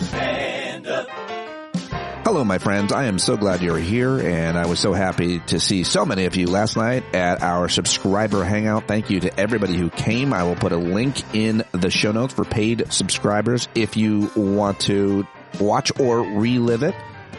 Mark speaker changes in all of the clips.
Speaker 1: Stand up.
Speaker 2: Hello, my friends. I am so glad you're here, and I was so happy to see so many of you last night at our subscriber hangout. Thank you to everybody who came. I will put a link in the show notes for paid subscribers if you want to watch or relive it.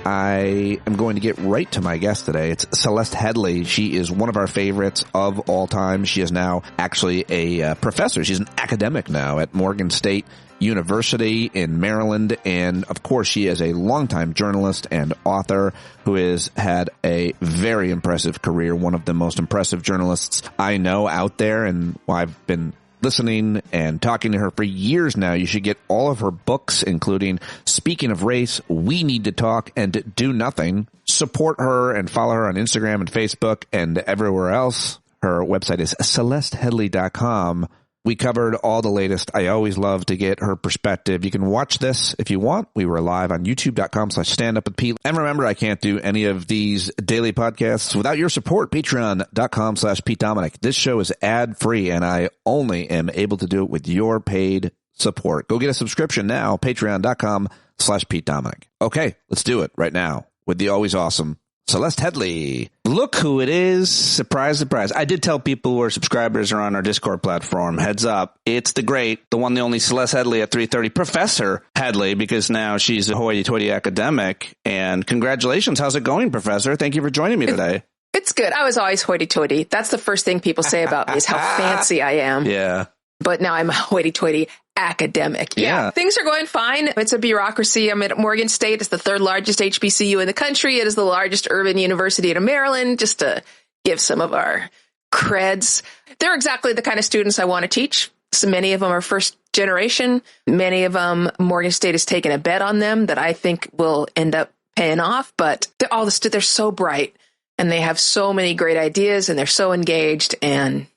Speaker 2: I am going to get right to my guest today. It's Celeste Headlee. She is one of our favorites of all time. She is now actually a professor. She's an academic now at Morgan State University in Maryland. And of course, she is a longtime journalist and author who has had a very impressive career. One of the most impressive journalists I know out there. And I've been listening and talking to her for years now. You should get all of her books, including Speaking of Race, We Need to Talk, and Do Nothing. Support her and follow her on Instagram and Facebook and everywhere else. Her website is CelesteHeadlee.com. We covered all the latest. I always love to get her perspective. You can watch this if you want. We were live on YouTube.com/StandUpWithPete. And remember, I can't do any of these daily podcasts without your support. Patreon.com/PeteDominic. This show is ad-free, and I only am able to do it with your paid support. Go get a subscription now. Patreon.com/PeteDominic. Okay, let's do it right now with the always awesome Celeste Headlee. Look who it is. Surprise, surprise. I did tell people who are subscribers or on our Discord platform, heads up, it's the great, the one, the only Celeste Headlee at 3:30, Professor Headlee, because now she's a hoity-toity academic. And congratulations. How's it going, Professor? Thank you for joining me today.
Speaker 3: It's good. I was always hoity-toity. That's the first thing people say about me is how fancy I am.
Speaker 2: Yeah.
Speaker 3: But now I'm a hoity-toity academic. Yeah. Things are going fine. It's a bureaucracy. I'm at Morgan State. It's the third largest HBCU in the country. It is the largest urban university in Maryland, just to give some of our creds. They're exactly the kind of students I want to teach. So many of them are first generation. Many of them, Morgan State has taken a bet on them that I think will end up paying off. But they're so bright and they have so many great ideas and they're so engaged, and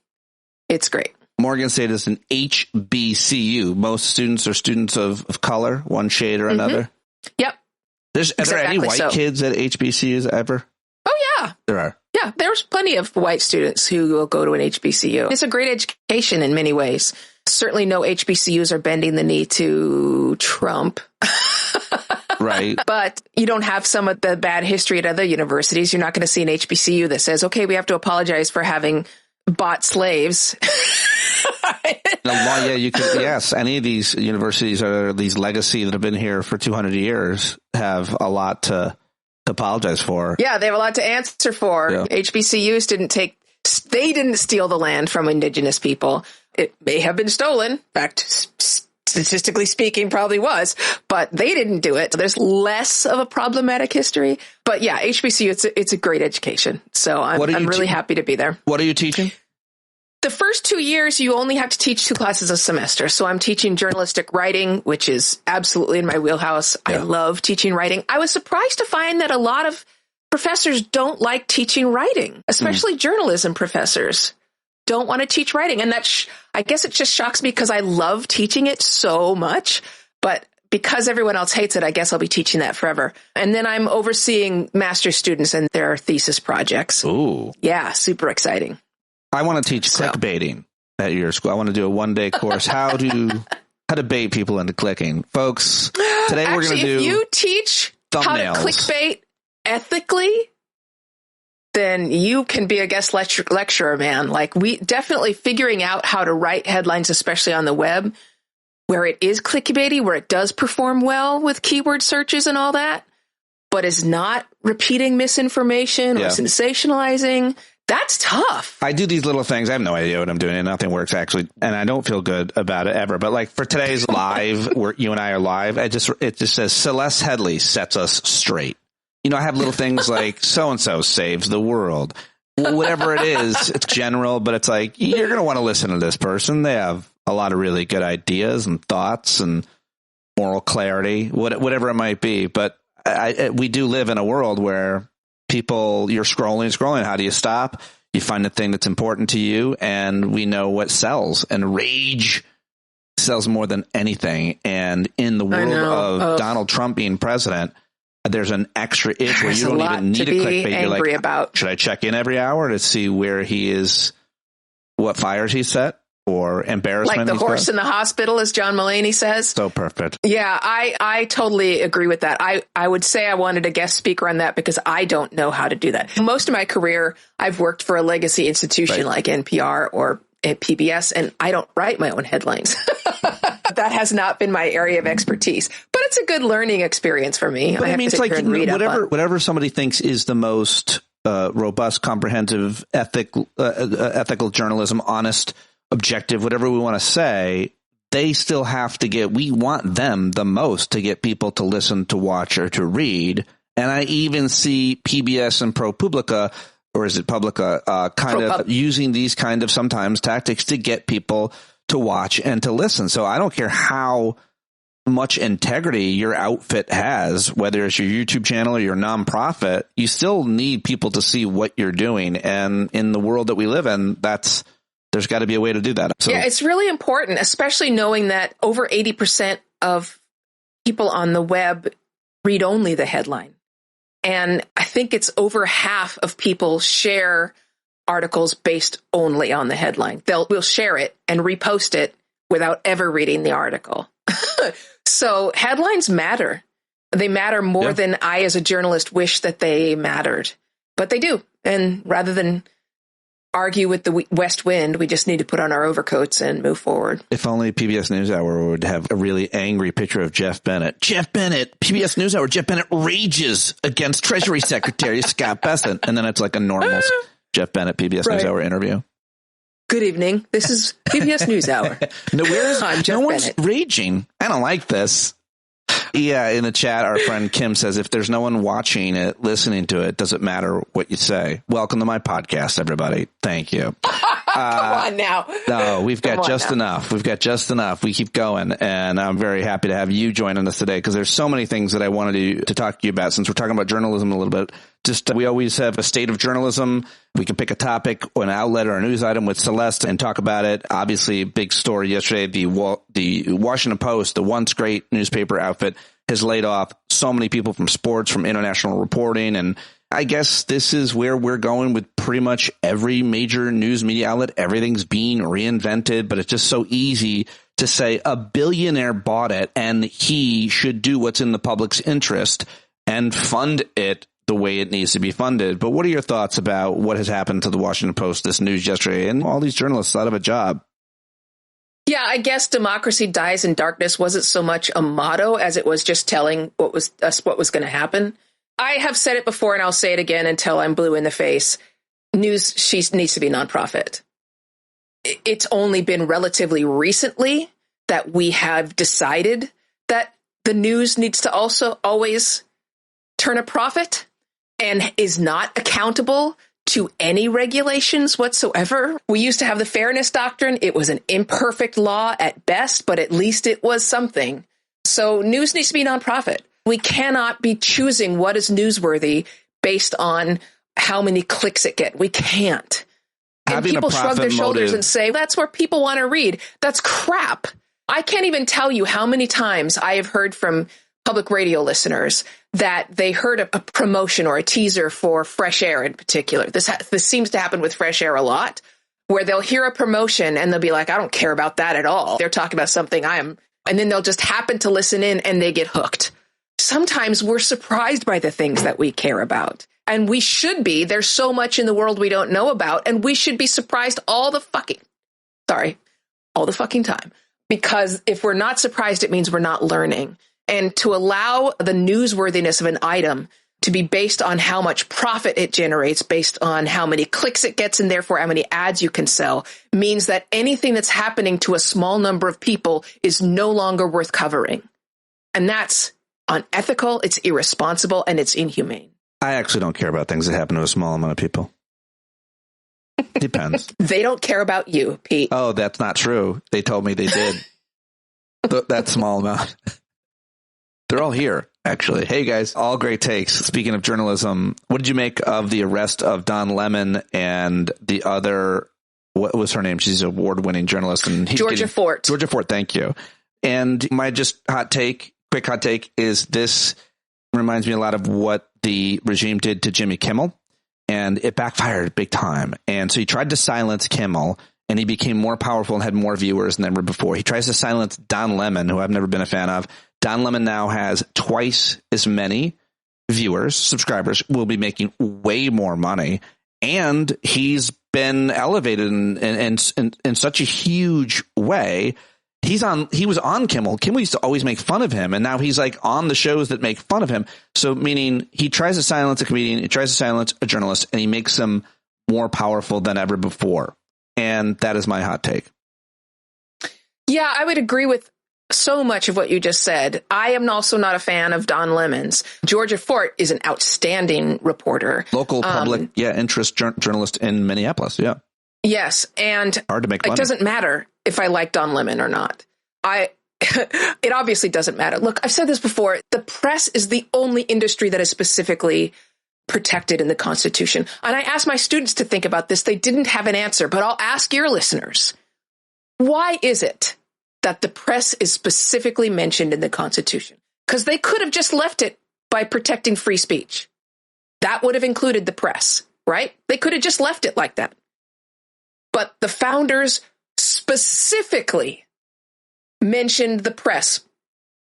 Speaker 3: it's great.
Speaker 2: Morgan State is an HBCU. Most students are students of color, one shade or another.
Speaker 3: Yep.
Speaker 2: Are there any white kids at HBCUs ever?
Speaker 3: Oh, yeah.
Speaker 2: There are.
Speaker 3: Yeah, there's plenty of white students who will go to an HBCU. It's a great education in many ways. Certainly no HBCUs are bending the knee to Trump.
Speaker 2: Right.
Speaker 3: But you don't have some of the bad history at other universities. You're not going to see an HBCU that says, okay, we have to apologize for having bought slaves.
Speaker 2: You could. Yes, any of these universities or these legacy that have been here for 200 years have a lot to apologize for.
Speaker 3: Yeah, they have a lot to answer for. Yeah. HBCUs didn't steal the land from indigenous people. It may have been stolen. In fact, statistically speaking, probably was, but they didn't do it. So there's less of a problematic history. But yeah, HBCU, it's a great education. So I'm really happy to be there.
Speaker 2: What are you teaching?
Speaker 3: The first 2 years, you only have to teach 2 classes a semester. So I'm teaching journalistic writing, which is absolutely in my wheelhouse. Yeah. I love teaching writing. I was surprised to find that a lot of professors don't like teaching writing, especially journalism professors don't want to teach writing. And I guess it just shocks me because I love teaching it so much. But because everyone else hates it, I guess I'll be teaching that forever. And then I'm overseeing master's students and their thesis projects.
Speaker 2: Ooh.
Speaker 3: Yeah, super exciting.
Speaker 2: I want to teach clickbaiting at your school. I want to do a one-day course. How to bait people into clicking. Folks, today we're going to do
Speaker 3: if you teach
Speaker 2: thumbnails.
Speaker 3: How to clickbait ethically, then you can be a guest lecturer, man. Like, we definitely figuring out how to write headlines, especially on the web, where it is clickbaity, where it does perform well with keyword searches and all that, but is not repeating misinformation or sensationalizing. That's tough.
Speaker 2: I do these little things. I have no idea what I'm doing, and nothing works actually, and I don't feel good about it ever. But like for today's live, where you and I are live, it just says Celeste Headlee sets us straight. You know, I have little things like so and so saves the world, whatever it is. It's general, but it's like you're going to want to listen to this person. They have a lot of really good ideas and thoughts and moral clarity, whatever it might be. But we do live in a world where people, you're scrolling. How do you stop? You find the thing that's important to you, and we know what sells. And rage sells more than anything. And in the world of Donald Trump being president, there's an extra itch where you don't even need a clickbait. You're like,
Speaker 3: about.
Speaker 2: Should I check in every hour to see where he is, what fires he set? or embarrassment.
Speaker 3: Like the horse in the hospital, as John Mulaney says.
Speaker 2: So perfect.
Speaker 3: Yeah, I totally agree with that. I would say I wanted a guest speaker on that because I don't know how to do that. Most of my career, I've worked for a legacy institution like NPR or at PBS, and I don't write my own headlines. That has not been my area of expertise, but it's a good learning experience for me.
Speaker 2: But I mean, it's like whatever somebody thinks is the most robust, comprehensive, ethical journalism, honest, objective, whatever we want to say, they still have to we want them the most to get people to listen, to watch, or to read. And I even see PBS and ProPublica, or is it Publica, kind of using these kind of sometimes tactics to get people to watch and to listen. So I don't care how much integrity your outfit has, whether it's your YouTube channel or your nonprofit, you still need people to see what you're doing. And in the world that we live in, there's got to be a way to do that. So,
Speaker 3: yeah, it's really important, especially knowing that over 80% of people on the web read only the headline. And I think it's over half of people share articles based only on the headline. We'll share it and repost it without ever reading the article. So headlines matter. They matter more than I, as a journalist, wish that they mattered. But they do. And rather than argue with the west wind, we just need to put on our overcoats and move forward.
Speaker 2: If only PBS NewsHour would have a really angry picture of Jeff Bennett. Jeff Bennett, PBS NewsHour, Jeff Bennett rages against Treasury Secretary Scott Bessent. And then it's like a normal Jeff Bennett PBS NewsHour interview.
Speaker 3: Good evening. This is PBS NewsHour.
Speaker 2: No one's raging. I don't like this. Yeah, in the chat, our friend Kim says, if there's no one watching it, listening to it, does it matter what you say? Welcome to my podcast, everybody. Thank you.
Speaker 3: Come on now.
Speaker 2: No, we've got just enough. We've got just enough. We keep going. And I'm very happy to have you joining us today because there's so many things that I wanted to talk to you about since we're talking about journalism a little bit. We always have a state of journalism. We can pick a topic or an outlet or a news item with Celeste and talk about it. Obviously, big story yesterday. The Washington Post, the once great newspaper outfit, has laid off so many people from sports, from international reporting. And I guess this is where we're going with pretty much every major news media outlet. Everything's being reinvented, but it's just so easy to say a billionaire bought it and he should do what's in the public's interest and fund it the way it needs to be funded. But what are your thoughts about what has happened to the Washington Post, this news yesterday, and all these journalists out of a job?
Speaker 3: Yeah, I guess democracy dies in darkness wasn't so much a motto as it was just telling what was going to happen. I have said it before and I'll say it again until I'm blue in the face. News needs to be nonprofit. It's only been relatively recently that we have decided that the news needs to also always turn a profit and is not accountable to any regulations whatsoever. We used to have the fairness doctrine. It was an imperfect law at best, but at least it was something. So news needs to be nonprofit. We cannot be choosing what is newsworthy based on how many clicks it gets. We can't. And people shrug their shoulders and say, that's where people want to read. That's crap. I can't even tell you how many times I have heard from public radio listeners that they heard a promotion or a teaser for Fresh Air in particular. This seems to happen with Fresh Air a lot, where they'll hear a promotion and they'll be like, I don't care about that at all. They're talking about something and then they'll just happen to listen in and they get hooked. Sometimes we're surprised by the things that we care about. And we should be. There's so much in the world we don't know about, and we should be surprised all the fucking time. Because if we're not surprised, it means we're not learning. And to allow the newsworthiness of an item to be based on how much profit it generates, based on how many clicks it gets, and therefore how many ads you can sell, means that anything that's happening to a small number of people is no longer worth covering. And that's unethical, it's irresponsible, and it's inhumane.
Speaker 2: I actually don't care about things that happen to a small amount of people. Depends.
Speaker 3: They don't care about you, Pete.
Speaker 2: Oh, that's not true. They told me they did. That small amount. They're all here, actually. Hey, guys, all great takes. Speaking of journalism, what did you make of the arrest of Don Lemon and the other, what was her name? She's an award-winning journalist. And
Speaker 3: Georgia Fort.
Speaker 2: Georgia Fort, thank you. And my quick hot take is this reminds me a lot of what the regime did to Jimmy Kimmel, and it backfired big time. And so he tried to silence Kimmel, and he became more powerful and had more viewers than ever before. He tries to silence Don Lemon, who I've never been a fan of. Don Lemon now has twice as many viewers, subscribers, will be making way more money. And he's been elevated in such a huge way. He was on Kimmel. Kimmel used to always make fun of him, and now he's like on the shows that make fun of him. So meaning he tries to silence a comedian, he tries to silence a journalist, and he makes them more powerful than ever before. And that is my hot take.
Speaker 3: Yeah, I would agree with so much of what you just said. I am also not a fan of Don Lemon's. Georgia Fort is an outstanding reporter.
Speaker 2: Local public, interest journalist in Minneapolis. Yeah.
Speaker 3: Yes. And
Speaker 2: hard to make money.
Speaker 3: It doesn't matter if I like Don Lemon or not. It obviously doesn't matter. Look, I've said this before. The press is the only industry that is specifically protected in the Constitution. And I asked my students to think about this. They didn't have an answer, but I'll ask your listeners. Why is it that the press is specifically mentioned in the Constitution? Because they could have just left it by protecting free speech. That would have included the press, right? They could have just left it like that. But the founders specifically mentioned the press,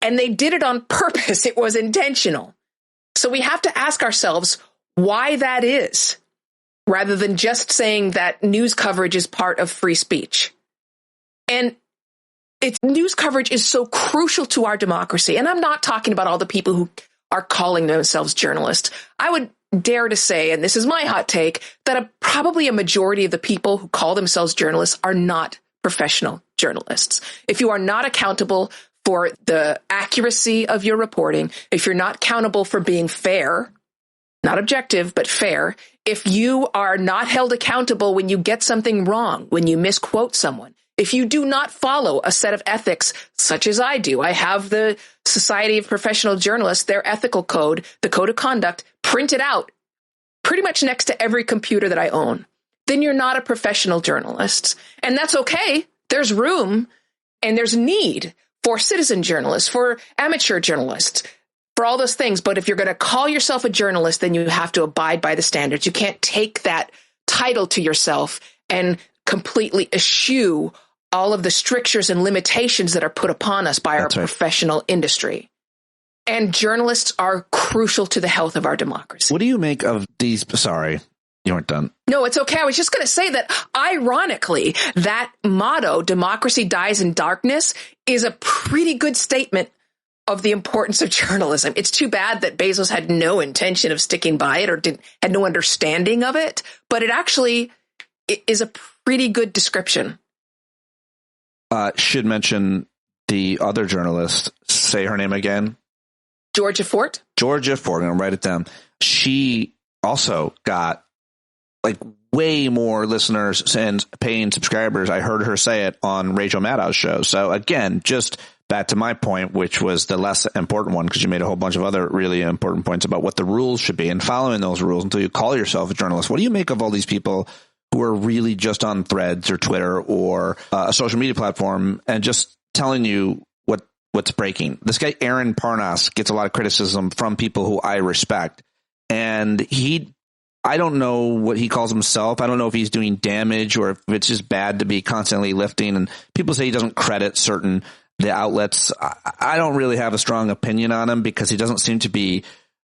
Speaker 3: and they did it on purpose. It was intentional. So we have to ask ourselves why that is, rather than just saying that news coverage is part of free speech. And news coverage is so crucial to our democracy. And I'm not talking about all the people who are calling themselves journalists. I would dare to say, and this is my hot take, that probably a majority of the people who call themselves journalists are not professional journalists. If you are not accountable for the accuracy of your reporting, if you're not accountable for being fair, not objective, but fair, if you are not held accountable when you get something wrong, when you misquote someone, if you do not follow a set of ethics, such as I do, I have the Society of Professional Journalists, their ethical code, the code of conduct, printed out pretty much next to every computer that I own, then you're not a professional journalist. And that's okay. There's room and there's need for citizen journalists, for amateur journalists, for all those things. But if you're going to call yourself a journalist, then you have to abide by the standards. You can't take that title to yourself and completely eschew all of the strictures and limitations that are put upon us by our professional industry. And journalists are crucial to the health of our democracy.
Speaker 2: What do you make of these? Sorry, you weren't done.
Speaker 3: No, it's okay. I was just going to say that, ironically, that motto, democracy dies in darkness, is a pretty good statement of the importance of journalism. It's too bad that Bezos had no intention of sticking by it or had no understanding of it, but it actually is a pretty good description.
Speaker 2: Should mention the other journalist. Say her name again.
Speaker 3: Georgia Fort.
Speaker 2: Georgia Fort. I'm going to write it down. She also got like way more listeners and paying subscribers. I heard her say it on Rachel Maddow's show. So again, just back to my point, which was the less important one, because you made a whole bunch of other really important points about what the rules should be and following those rules until you call yourself a journalist. What do you make of all these people who are really just on Threads or Twitter or a social media platform and just telling you what's breaking? This guy, Aaron Parnas, gets a lot of criticism from people who I respect. And I don't know what he calls himself. I don't know if he's doing damage or if it's just bad to be constantly lifting. And people say he doesn't credit the outlets. I don't really have a strong opinion on him because he doesn't seem to be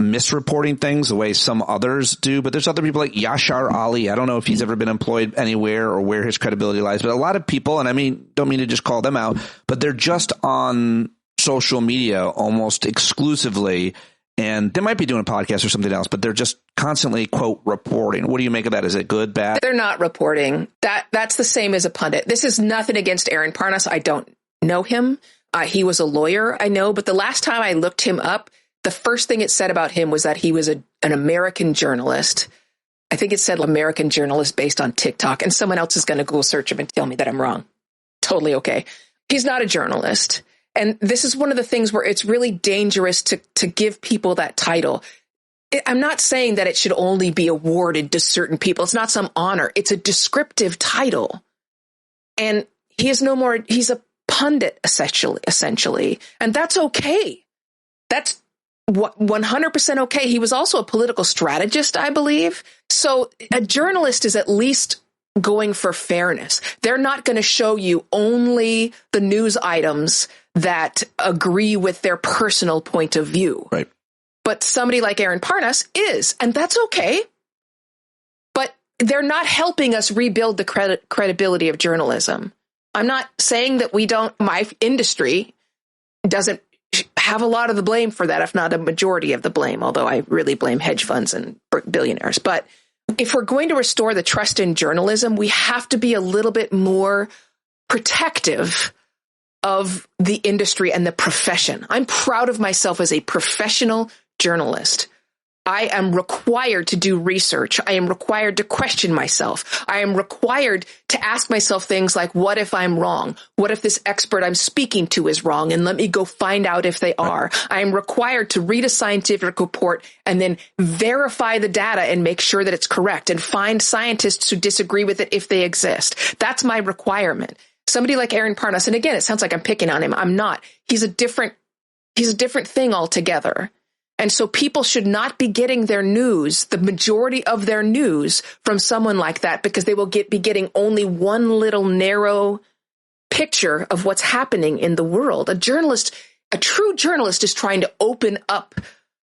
Speaker 2: misreporting things the way some others do. But there's other people like Yashar Ali. I don't know if he's ever been employed anywhere or where his credibility lies. But a lot of people, and I don't mean to just call them out, but they're just on social media almost exclusively. And they might be doing a podcast or something else, but they're just constantly, quote, reporting. What do you make of that? Is it good, bad?
Speaker 3: They're not reporting. That's the same as a pundit. This is nothing against Aaron Parnas. I don't know him. He was a lawyer, I know. But the last time I looked him up, the first thing it said about him was that he was an American journalist. I think it said American journalist based on TikTok. And someone else is going to Google search him and tell me that I'm wrong. Totally okay. He's not a journalist. And this is one of the things where it's really dangerous to give people that title. I'm not saying that it should only be awarded to certain people. It's not some honor. It's a descriptive title. And he's a pundit, essentially. And that's okay. That's 100% okay. He was also a political strategist, I believe. So a journalist is at least going for fairness. They're not going to show you only the news items that agree with their personal point of view.
Speaker 2: Right.
Speaker 3: But somebody like Aaron Parnas is, and that's okay. But they're not helping us rebuild the credibility of journalism. I'm not saying that my industry doesn't have a lot of the blame for that, if not a majority of the blame, although I really blame hedge funds and billionaires. But if we're going to restore the trust in journalism, we have to be a little bit more protective of the industry and the profession. I'm proud of myself as a professional journalist. I am required to do research. I am required to question myself. I am required to ask myself things like, what if I'm wrong? What if this expert I'm speaking to is wrong? And let me go find out if they are. I am required to read a scientific report and then verify the data and make sure that it's correct and find scientists who disagree with it if they exist. That's my requirement. Somebody like Aaron Parnas, and again, it sounds like I'm picking on him. I'm not. He's a different thing altogether. And so people should not be getting their news, the majority of their news, from someone like that, because they will be getting only one little narrow picture of what's happening in the world. A true journalist is trying to open up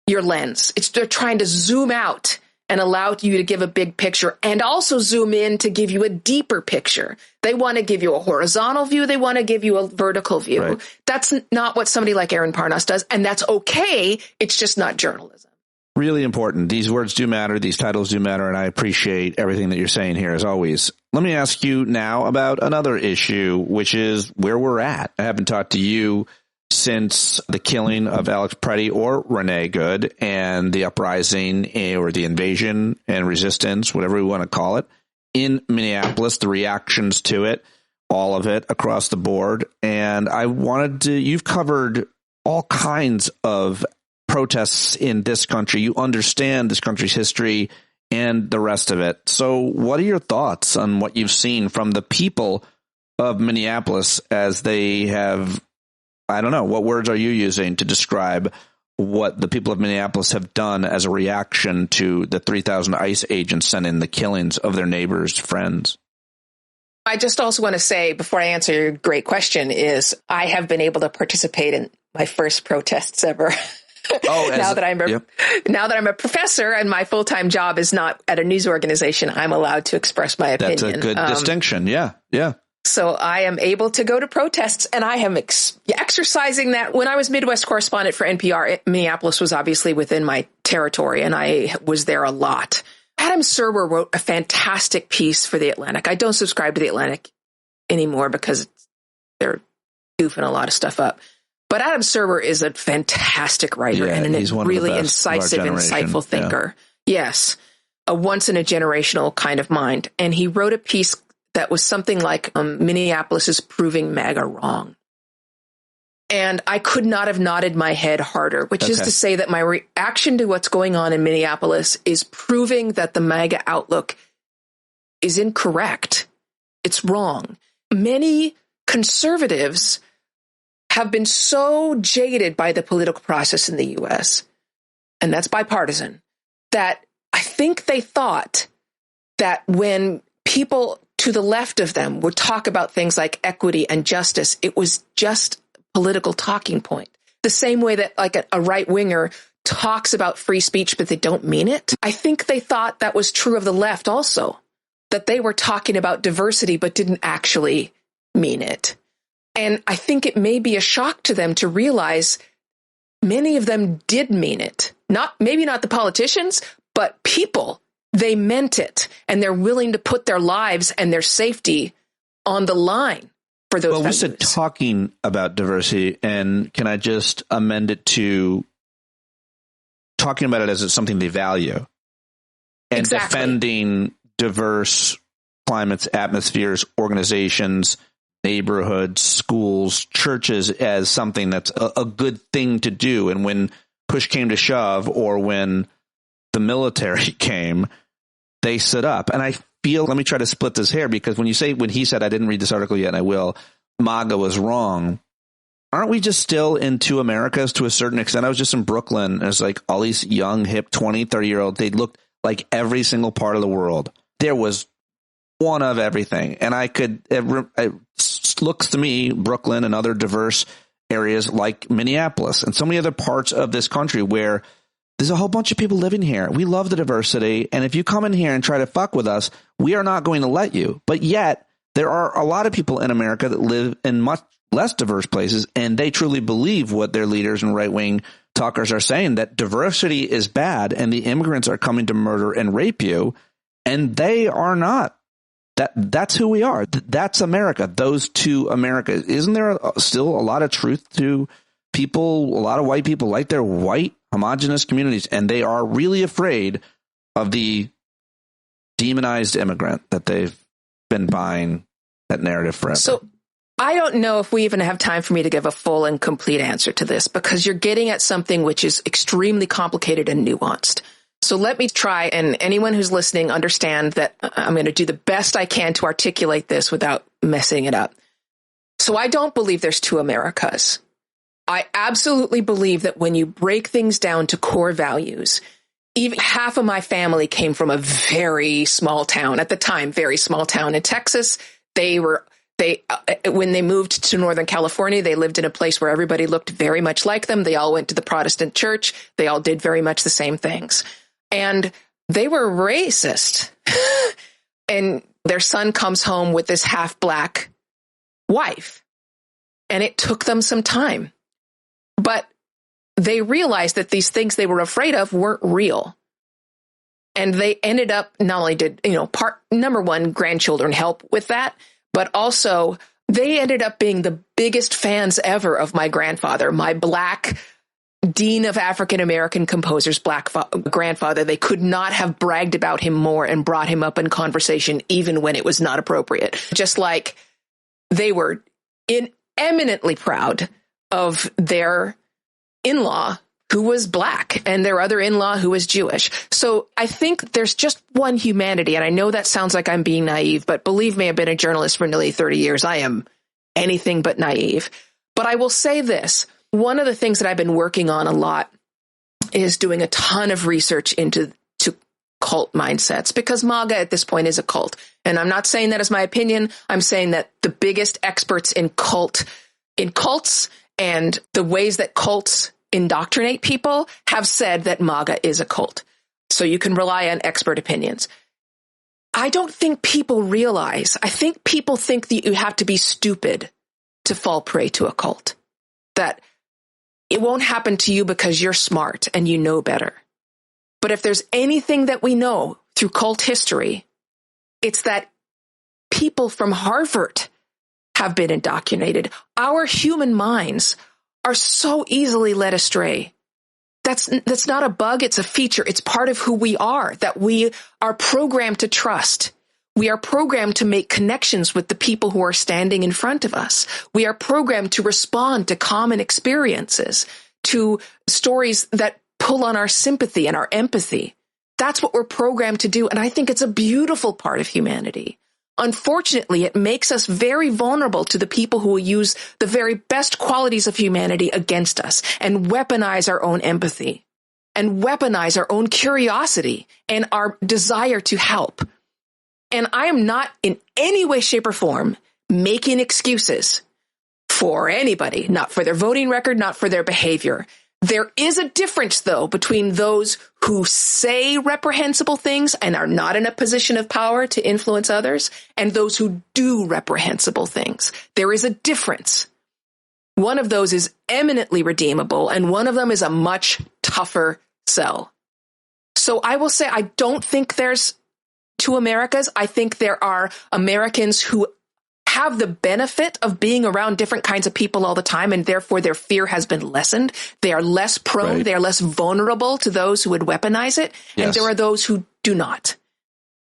Speaker 3: your lens. They're trying to zoom out and allow you to give a big picture and also zoom in to give you a deeper picture. They want to give you a horizontal view. They want to give you a vertical view. Right. That's not what somebody like Aaron Parnas does. And that's okay. It's just not journalism.
Speaker 2: Really important. These words do matter. These titles do matter. And I appreciate everything that you're saying here, as always. Let me ask you now about another issue, which is where we're at. I haven't talked to you since the killing of Alex Preddy or Renee Good and the uprising or the invasion and resistance, whatever we want to call it, in Minneapolis, the reactions to it, all of it across the board. And I wanted to, you've covered all kinds of protests in this country. You understand this country's history and the rest of it. So what are your thoughts on what you've seen from the people of Minneapolis as they have, I don't know, what words are you using to describe what the people of Minneapolis have done as a reaction to the 3,000 ICE agents sent in the killings of their neighbors' friends?
Speaker 3: I just also want to say, before I answer your great question, is I have been able to participate in my first protests ever. Now that I'm a professor and my full-time job is not at a news organization, I'm allowed to express my opinion.
Speaker 2: That's a good distinction. Yeah.
Speaker 3: So I am able to go to protests, and I am exercising that. When I was Midwest correspondent for NPR, Minneapolis was obviously within my territory, and I was there a lot. Adam Serwer wrote a fantastic piece for The Atlantic. I don't subscribe to The Atlantic anymore because they're goofing a lot of stuff up. But Adam Serwer is a fantastic writer and a really incisive, insightful thinker. Yeah. Yes, a once-in-a-generational kind of mind. And he wrote a piece that was something like Minneapolis is proving MAGA wrong. And I could not have nodded my head harder, which is to say that my reaction to what's going on in Minneapolis is proving that the MAGA outlook is incorrect. It's wrong. Many conservatives have been so jaded by the political process in the U.S., and that's bipartisan, that I think they thought that when people to the left of them would talk about things like equity and justice, it was just a political talking point. The same way that like a right-winger talks about free speech, but they don't mean it. I think they thought that was true of the left also, that they were talking about diversity, but didn't actually mean it. And I think it may be a shock to them to realize many of them did mean it. Maybe not the politicians, but people. They meant it, and they're willing to put their lives and their safety on the line for those values.
Speaker 2: We said talking about diversity, and can I just amend it to talking about it as something they value and defending diverse climates, atmospheres, organizations, neighborhoods, schools, churches as something that's a good thing to do. And when push came to shove, or when the military came, they stood up. And I feel, let me try to split this hair, because when he said, I didn't read this article yet, and I will, MAGA was wrong. Aren't we just still in two Americas to a certain extent? I was just in Brooklyn. There's like all these young, hip, 20, 30-year-olds. They looked like every single part of the world. There was one of everything. And it looks to me, Brooklyn and other diverse areas like Minneapolis and so many other parts of this country where there's a whole bunch of people living here. We love the diversity. And if you come in here and try to fuck with us, we are not going to let you. But yet there are a lot of people in America that live in much less diverse places, and they truly believe what their leaders and right-wing talkers are saying, that diversity is bad and the immigrants are coming to murder and rape you. And they are not. That's who we are. That's America. Those two Americas. Isn't there still a lot of truth to people? A lot of white people like their white homogenous communities, and they are really afraid of the demonized immigrant that they've been buying that narrative forever.
Speaker 3: So I don't know if we even have time for me to give a full and complete answer to this, because you're getting at something which is extremely complicated and nuanced. So let me try, and anyone who's listening understand that I'm going to do the best I can to articulate this without messing it up. So I don't believe there's two Americas. I absolutely believe that when you break things down to core values, even half of my family came from a very small town, at the time, very small town in Texas. When they moved to Northern California, they lived in a place where everybody looked very much like them. They all went to the Protestant church. They all did very much the same things. And they were racist. And their son comes home with this half-black wife. And it took them some time. But they realized that these things they were afraid of weren't real. And they ended up, not only did, number one, grandchildren help with that, but also they ended up being the biggest fans ever of my grandfather, my black dean of African-American composers, black grandfather. They could not have bragged about him more and brought him up in conversation, even when it was not appropriate. Just like they were eminently proud of their in-law who was black and their other in-law who was Jewish. So I think there's just one humanity. And I know that sounds like I'm being naive, but believe me, I've been a journalist for nearly 30 years. I am anything but naive. But I will say this. One of the things that I've been working on a lot is doing a ton of research into cult mindsets, because MAGA at this point is a cult. And I'm not saying that as my opinion. I'm saying that the biggest experts in cults and the ways that cults indoctrinate people have said that MAGA is a cult. So you can rely on expert opinions. I don't think people realize. I think people think that you have to be stupid to fall prey to a cult. That it won't happen to you because you're smart and you know better. But if there's anything that we know through cult history, it's that people from Harvard have been indoctrinated. Our human minds are so easily led astray. That's not a bug, it's a feature. It's part of who we are, that we are programmed to trust. We are programmed to make connections with the people who are standing in front of us. We are programmed to respond to common experiences, to stories that pull on our sympathy and our empathy. That's what we're programmed to do, and I think it's a beautiful part of humanity. Unfortunately, it makes us very vulnerable to the people who will use the very best qualities of humanity against us and weaponize our own empathy and weaponize our own curiosity and our desire to help. And I am not in any way, shape, or form making excuses for anybody, not for their voting record, not for their behavior. There is a difference, though, between those who say reprehensible things and are not in a position of power to influence others, and those who do reprehensible things. There is a difference. One of those is eminently redeemable, and one of them is a much tougher sell. So I will say I don't think there's two Americas. I think there are Americans who have the benefit of being around different kinds of people all the time, and therefore their fear has been lessened. They are less prone, right. They are less vulnerable to those who would weaponize it, yes. And there are those who do not.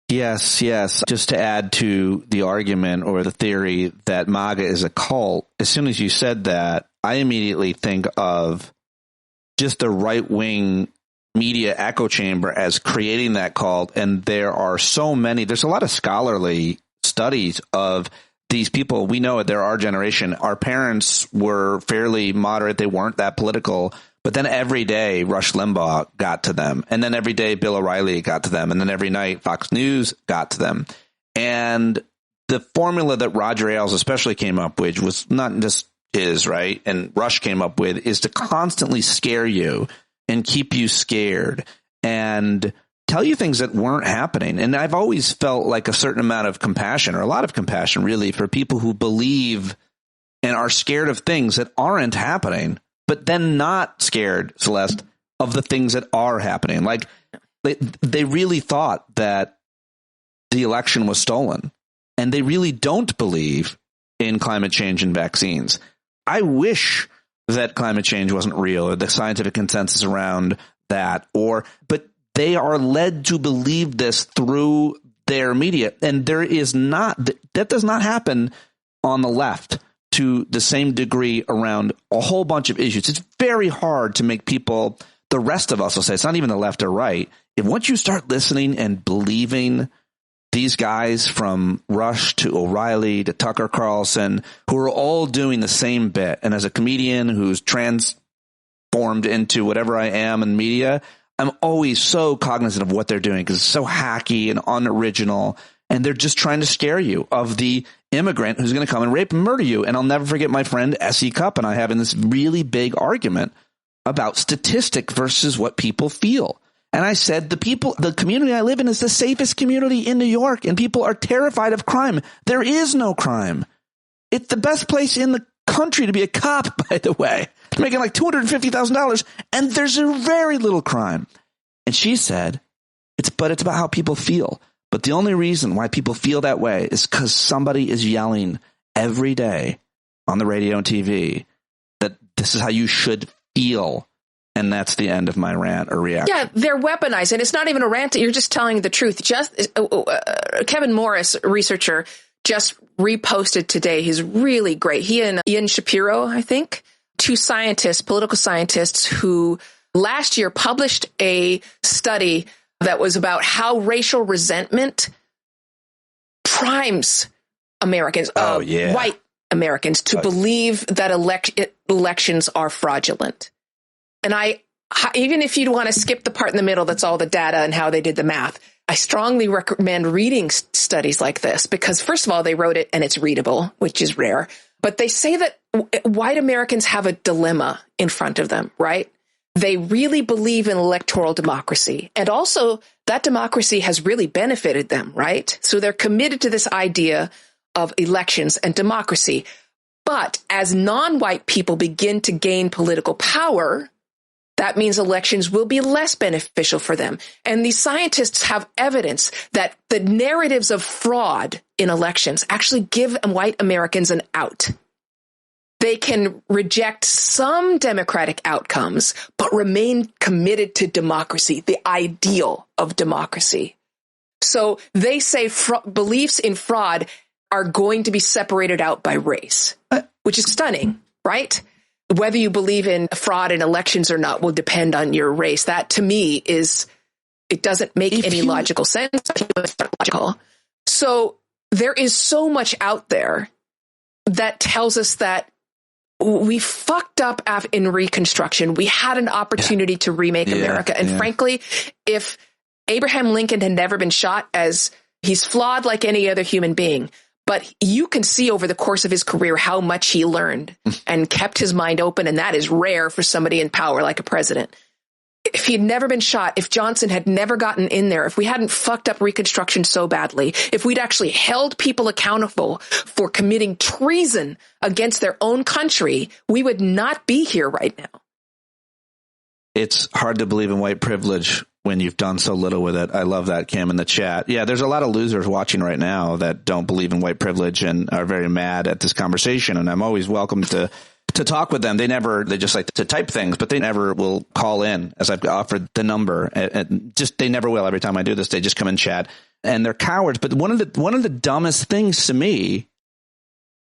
Speaker 2: Yes. Just to add to the argument or the theory that MAGA is a cult, as soon as you said that, I immediately think of just the right-wing media echo chamber as creating that cult, and there's a lot of scholarly studies of these people. We know they're our generation. Our parents were fairly moderate. They weren't that political. But then every day, Rush Limbaugh got to them. And then every day, Bill O'Reilly got to them. And then every night, Fox News got to them. And the formula that Roger Ailes especially came up with was not just his, right? And Rush came up with is to constantly scare you and keep you scared and tell you things that weren't happening. And I've always felt like a certain amount of compassion, or a lot of compassion really, for people who believe and are scared of things that aren't happening, but then not scared, Celeste, of the things that are happening. Like they really thought that the election was stolen, and they really don't believe in climate change and vaccines. I wish that climate change wasn't real, or the scientific consensus around that, but they are led to believe this through their media. And that does not happen on the left to the same degree around a whole bunch of issues. It's very hard to make people, the rest of us will say, it's not even the left or right. If once you start listening and believing these guys from Rush to O'Reilly to Tucker Carlson, who are all doing the same bit, and as a comedian who's transformed into whatever I am in media, I'm always so cognizant of what they're doing because it's so hacky and unoriginal, and they're just trying to scare you of the immigrant who's going to come and rape and murder you. And I'll never forget my friend S.E. Cupp and I having this really big argument about statistic versus what people feel. And I said, the community I live in is the safest community in New York, and people are terrified of crime. There is no crime. It's the best place in the country to be a cop, by the way. They're making like $250,000, and there's a very little crime. And she said, it's about how people feel. But the only reason why people feel that way is because somebody is yelling every day on the radio and TV that this is how you should feel. And that's the end of my rant or reaction.
Speaker 3: Yeah, they're weaponized. And it's not even a rant. You're just telling the truth. Kevin Morris, researcher, just reposted today. He's really great. He and Ian Shapiro, I think, two scientists, political scientists, who last year published a study that was about how racial resentment primes Americans, white Americans, to believe that elections are fraudulent. And even if you want to skip the part in the middle, that's all the data and how they did the math, I strongly recommend reading studies like this because, first of all, they wrote it and it's readable, which is rare. But they say that white Americans have a dilemma in front of them, right? They really believe in electoral democracy. And also that democracy has really benefited them, right? So they're committed to this idea of elections and democracy. But as non-white people begin to gain political power, that means elections will be less beneficial for them. And these scientists have evidence that the narratives of fraud in elections actually give white Americans an out. They can reject some democratic outcomes, but remain committed to democracy, the ideal of democracy. So they say beliefs in fraud are going to be separated out by race, which is stunning, right? Whether you believe in fraud in elections or not will depend on your race. That, to me, it doesn't make any logical sense. It's not logical. So there is so much out there that tells us that we fucked up in Reconstruction. We had an opportunity to remake America. And frankly, if Abraham Lincoln had never been shot, as he's flawed like any other human being, but you can see over the course of his career how much he learned and kept his mind open. And that is rare for somebody in power like a president. If he had never been shot, if Johnson had never gotten in there, if we hadn't fucked up Reconstruction so badly, if we'd actually held people accountable for committing treason against their own country, we would not be here right now.
Speaker 2: It's hard to believe in white privilege when you've done so little with it. I love that, Kim, in the chat. Yeah, there's a lot of losers watching right now that don't believe in white privilege and are very mad at this conversation. And I'm always welcome to talk with them. They just like to type things, but they never will call in, as I've offered the number. And just, they never will. Every time I do this, they just come and chat, and they're cowards. But one of the dumbest things to me,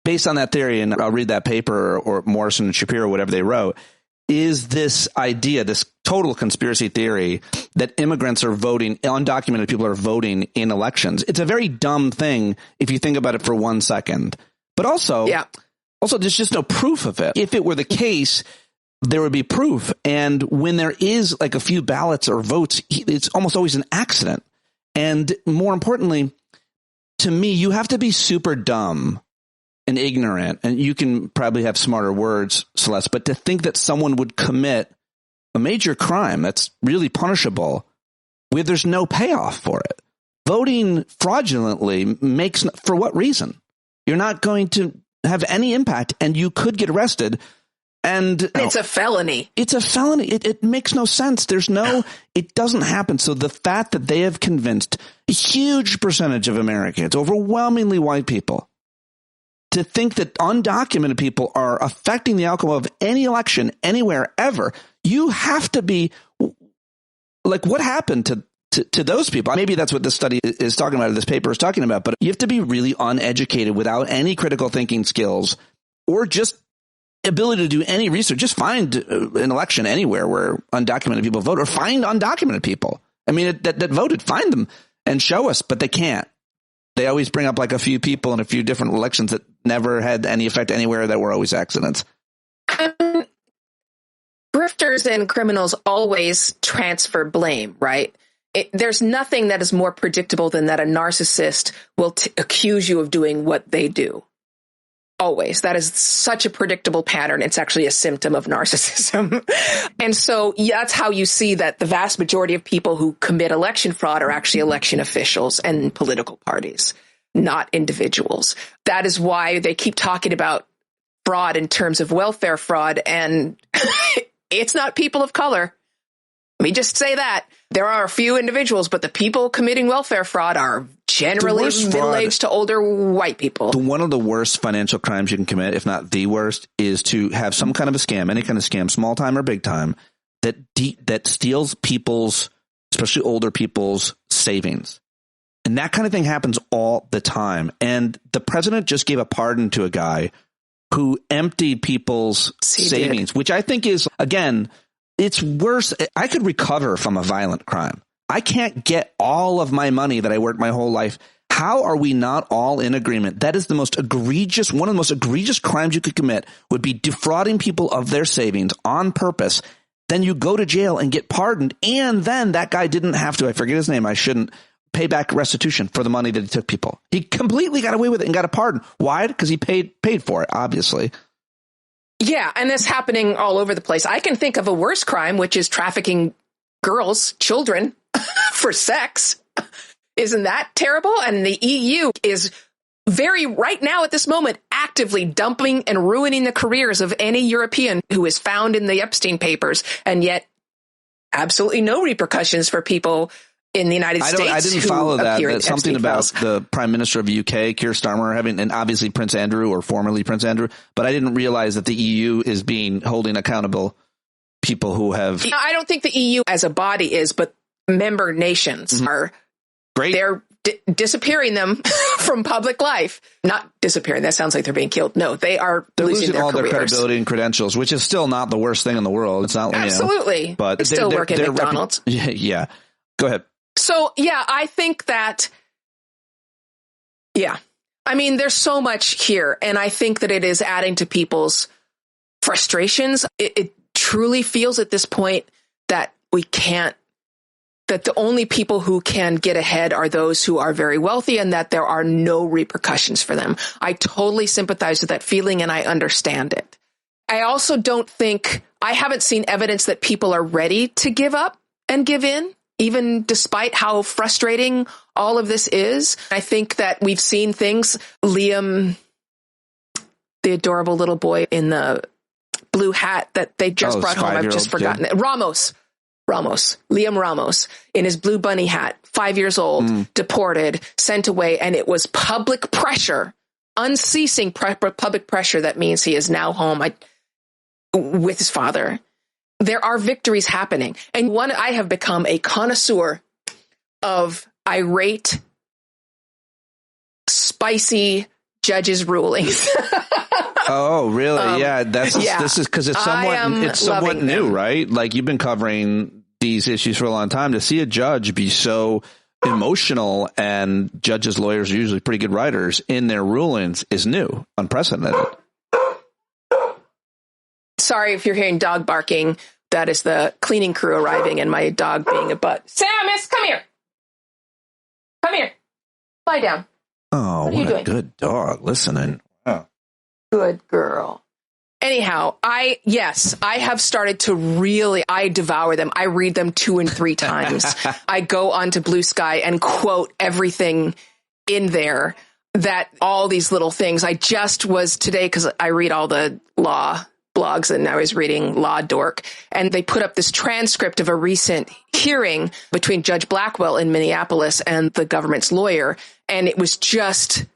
Speaker 2: based on that theory, and I'll read that paper or Morrison and Shapiro, whatever they wrote, is this idea, this total conspiracy theory that immigrants are voting, undocumented people are voting in elections. It's a very dumb thing if you think about it for 1 second. But also, there's just no proof of it. If it were the case, there would be proof. And when there is like a few ballots or votes, it's almost always an accident. And more importantly, to me, you have to be super dumb and ignorant, and you can probably have smarter words, Celeste, but to think that someone would commit a major crime that's really punishable where there's no payoff for it. Voting fraudulently makes, for what reason? You're not going to have any impact, and you could get arrested. And
Speaker 3: it's a felony.
Speaker 2: It's a felony. It makes no sense. It doesn't happen. So the fact that they have convinced a huge percentage of Americans, overwhelmingly white people, to think that undocumented people are affecting the outcome of any election anywhere ever, you have to be like, what happened to those people? Maybe that's what this study is talking about, or this paper is talking about, but you have to be really uneducated without any critical thinking skills or just ability to do any research. Just find an election anywhere where undocumented people vote, or find undocumented people. I mean, that voted, find them and show us, but they can't. They always bring up like a few people in a few different elections that never had any effect anywhere, that were always accidents.
Speaker 3: Grifters and criminals always transfer blame, right? There's nothing that is more predictable than that a narcissist will accuse you of doing what they do. Always. That is such a predictable pattern. It's actually a symptom of narcissism. And so that's how you see that the vast majority of people who commit election fraud are actually election officials and political parties, not individuals. That is why they keep talking about fraud in terms of welfare fraud, and it's not people of color. Let me just say that. There are a few individuals, but the people committing welfare fraud are generally middle-aged to older white people.
Speaker 2: One of the worst financial crimes you can commit, if not the worst, is to have some kind of a scam, any kind of scam, small time or big time, that steals people's, especially older people's, savings. And that kind of thing happens all the time. And the president just gave a pardon to a guy who emptied people's savings, which I think is, again, it's worse. I could recover from a violent crime. I can't get all of my money that I worked my whole life. How are we not all in agreement? That is the most egregious, one of the most egregious crimes you could commit would be defrauding people of their savings on purpose. Then you go to jail and get pardoned. And then that guy didn't have to, I forget his name, I shouldn't, pay back restitution for the money that he took people. He completely got away with it and got a pardon. Why? Because he paid for it, obviously.
Speaker 3: Yeah, and that's happening all over the place. I can think of a worse crime, which is trafficking girls, children, for sex. Isn't that terrible? And the EU is right now at this moment, actively dumping and ruining the careers of any European who is found in the Epstein papers, and yet absolutely no repercussions for people in the United States. I didn't follow that. That's something about the Prime Minister of the UK, Keir Starmer, having, and obviously Prince Andrew, or formerly Prince Andrew, but I didn't realize that the EU is holding accountable people who have. I don't think the EU as a body is, but member nations are.
Speaker 2: Great.
Speaker 3: They're disappearing them from public life. Not disappearing. That sounds like they're being killed. No, they're losing all
Speaker 2: their credibility and credentials, which is still not the worst thing in the world. It's not,
Speaker 3: absolutely,
Speaker 2: but
Speaker 3: they still work at McDonald's.
Speaker 2: Yeah. Go ahead.
Speaker 3: So, yeah, I think that, I mean, there's so much here, and I think that it is adding to people's frustrations. It truly feels at this point that that the only people who can get ahead are those who are very wealthy, and that there are no repercussions for them. I totally sympathize with that feeling, and I understand it. I also don't think, I haven't seen evidence that people are ready to give up and give in, even despite how frustrating all of this is. I think that we've seen things. Liam, the adorable little boy in the blue hat that they just brought home, I've just forgotten it. Liam Ramos, in his blue bunny hat, 5 years old, deported, sent away, and it was public pressure, unceasing public pressure. That means he is now home with his father. There are victories happening. And I have become a connoisseur of irate, spicy judges' rulings.
Speaker 2: Oh, really? This is because it's somewhat new, right? Like, you've been covering these issues for a long time. To see a judge be so emotional, and judges' lawyers are usually pretty good writers in their rulings, is new, unprecedented.
Speaker 3: Sorry if you're hearing dog barking. That is the cleaning crew arriving and my dog being a butt. Samus, come here. Come here. Lie down.
Speaker 2: Oh, what a good dog listening. Oh.
Speaker 3: Good girl. Anyhow, I have started to I devour them. I read them 2 and 3 times. I go onto Blue Sky and quote everything in there, that all these little things. I just was today, because I read all the law blogs, and I was reading Law Dork, and they put up this transcript of a recent hearing between Judge Blackwell in Minneapolis and the government's lawyer. And it was just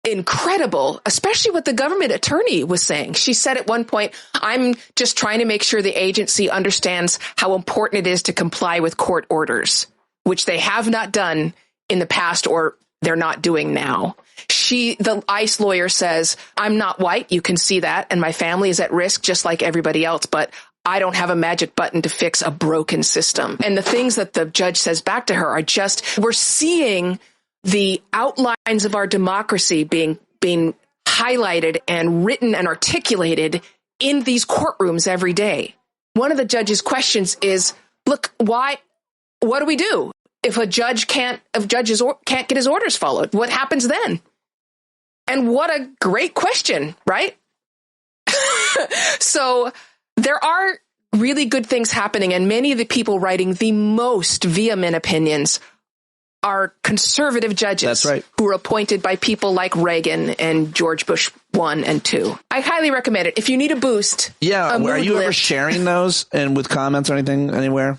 Speaker 3: incredible, especially what the government attorney was saying. She said at one point, I'm just trying to make sure the agency understands how important it is to comply with court orders, which they have not done in the past, or they're not doing now. The ICE lawyer says, I'm not white, you can see that, and my family is at risk just like everybody else, but I don't have a magic button to fix a broken system. And the things that the judge says back to her are just, we're seeing the outlines of our democracy being highlighted and written and articulated in these courtrooms every day. One of the judge's questions is, look, what do we do if a judge can't get his orders followed? What happens then? And what a great question, right? So there are really good things happening, and many of the people writing the most vehement opinions are conservative judges.
Speaker 2: That's right.
Speaker 3: Who are appointed by people like Reagan and George Bush 1 and 2. I highly recommend it. If you need a boost.
Speaker 2: Yeah. Are you ever sharing those and with comments or anything anywhere?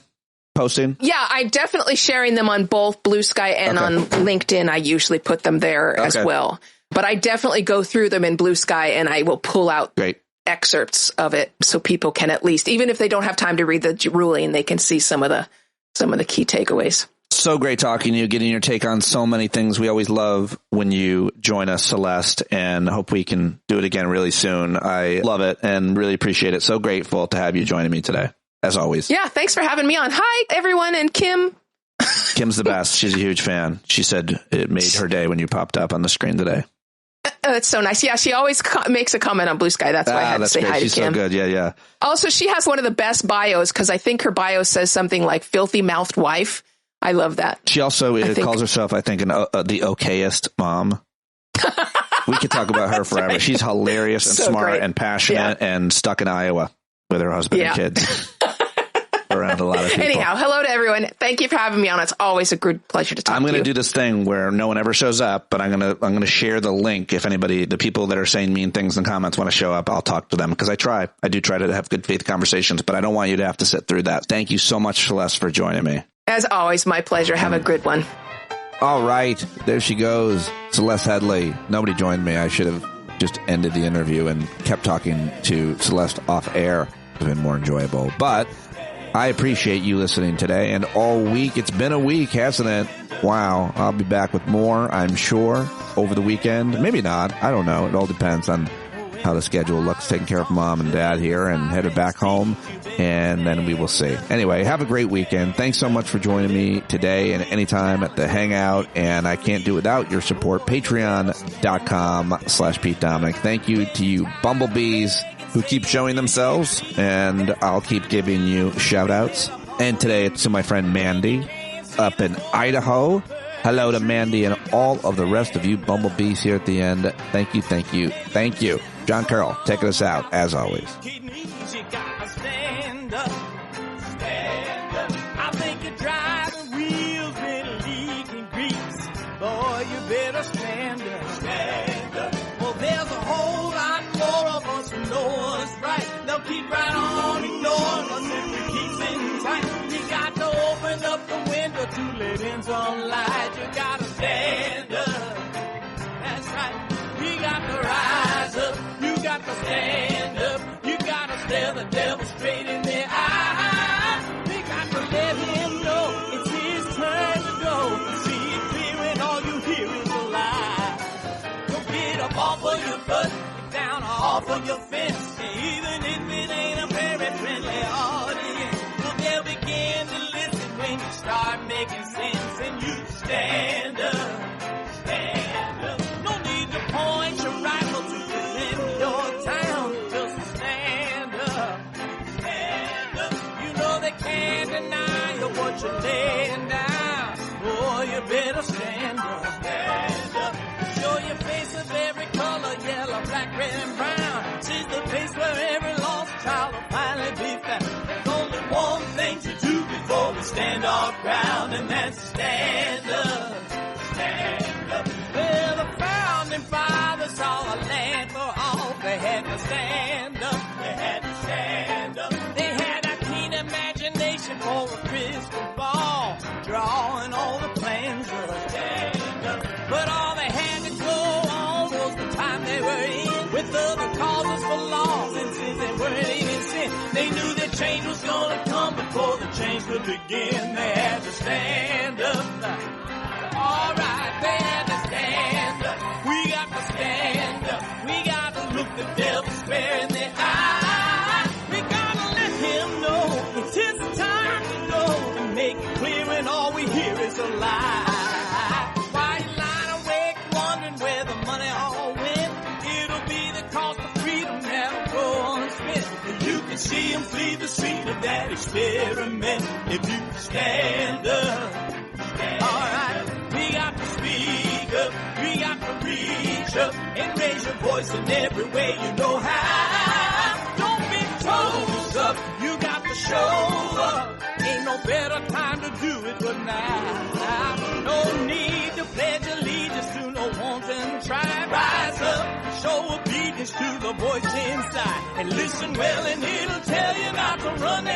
Speaker 2: Posting? Yeah,
Speaker 3: I'm definitely sharing them on both Blue Sky and on LinkedIn. I usually put them there as well. But I definitely go through them in Blue Sky, and I will pull out excerpts of it so people can, at least, even if they don't have time to read the ruling, they can see some of the key takeaways.
Speaker 2: So great talking to you, getting your take on so many things. We always love when you join us, Celeste, and hope we can do it again really soon. I love it and really appreciate it. So grateful to have you joining me today, as always.
Speaker 3: Yeah, thanks for having me on. Hi, everyone, and Kim.
Speaker 2: Kim's the best. She's a huge fan. She said it made her day when you popped up on the screen today.
Speaker 3: That's so nice. Yeah, she always makes a comment on Blue Sky. That's why I had to say hi to Kim.
Speaker 2: She's so good. Yeah.
Speaker 3: Also, she has one of the best bios, because I think her bio says something like filthy mouthed wife. I love that.
Speaker 2: She also calls herself, I think, the okayest mom. We could talk about her forever. Right. She's hilarious and smart and passionate and stuck in Iowa with her husband and kids. Around a lot of people.
Speaker 3: Anyhow, hello to everyone. Thank you for having me on. It's always a good pleasure to talk to you.
Speaker 2: I'm going to do this thing where no one ever shows up, but I'm going to share the link. If anybody, the people that are saying mean things in the comments want to show up, I'll talk to them, because I do try to have good faith conversations, but I don't want you to have to sit through that. Thank you so much, Celeste, for joining me.
Speaker 3: As always, my pleasure. Have a good one.
Speaker 2: All right. There she goes. Celeste Headlee. Nobody joined me. I should have just ended the interview and kept talking to Celeste off air. It would have been more enjoyable. But I appreciate you listening today and all week. It's been a week, hasn't it? Wow. I'll be back with more, I'm sure, over the weekend. Maybe not. I don't know. It all depends on how the schedule looks, taking care of mom and dad here and headed back home, and then we will see. Anyway, have a great weekend. Thanks so much for joining me today and anytime at the Hangout, and I can't do it without your support. Patreon.com/Pete Dominic. Thank you to you bumblebees who keep showing themselves, and I'll keep giving you shout outs. And today it's to my friend Mandy up in Idaho. Hello to Mandy and all of the rest of you bumblebees here at the end. Thank you, thank you, thank you. John Carroll, taking us out, as always.
Speaker 1: I think your driving wheels been leaking grease. Boy, you better stand up. Stand up. Well, there's a whole lot more of us who know what's right. They'll keep right on ignoring us if we keep sitting tight. You got to open up the window to let in some light. You gotta stand up. That's right. We got to rise up. You got to stand up. You got to stare the devil straight in the eye. We got to let him know it's his turn to go. See it clear and all you hear is a lie. Don't get up off of your butt, get down off of your fence. Even if it ain't a very friendly audience, well, they'll begin to listen when you start making sense. And you stand up. Stand up. No need to point your rifle to defend your town. Just stand up. Stand up. You know they can't deny you what you're laying down. Boy, you better stand up. ground, and then stand up, stand up. Well, the founding fathers saw a land for all. They had to stand up, they had to stand up. They had a keen imagination for a crystal ball, drawing all the plans of a stand up. But all they had to go on was the time they were in, with other causes for laws, and since they weren't even sin, they knew that change was gonna come before the change could begin. They had to stand up. Alright, they had to stand up. We got to stand up. We got to look the devil square in the eye. We gotta let him know it's his time to go, and make it clear when all we hear is a lie. Why you lying awake wondering where the money all went? It'll be the cost of freedom that'll go unspent. You can see him flee the scene of that experiment if you stand up. Alright, we got to speak up, we got to reach up, and raise your voice in every way you know how. Don't be toes up, you got to show up. Ain't no better time to do it but now. No need to pledge allegiance to no wanton tribe. Rise up, show obedience to the voice inside, and listen well and it'll tell you not to run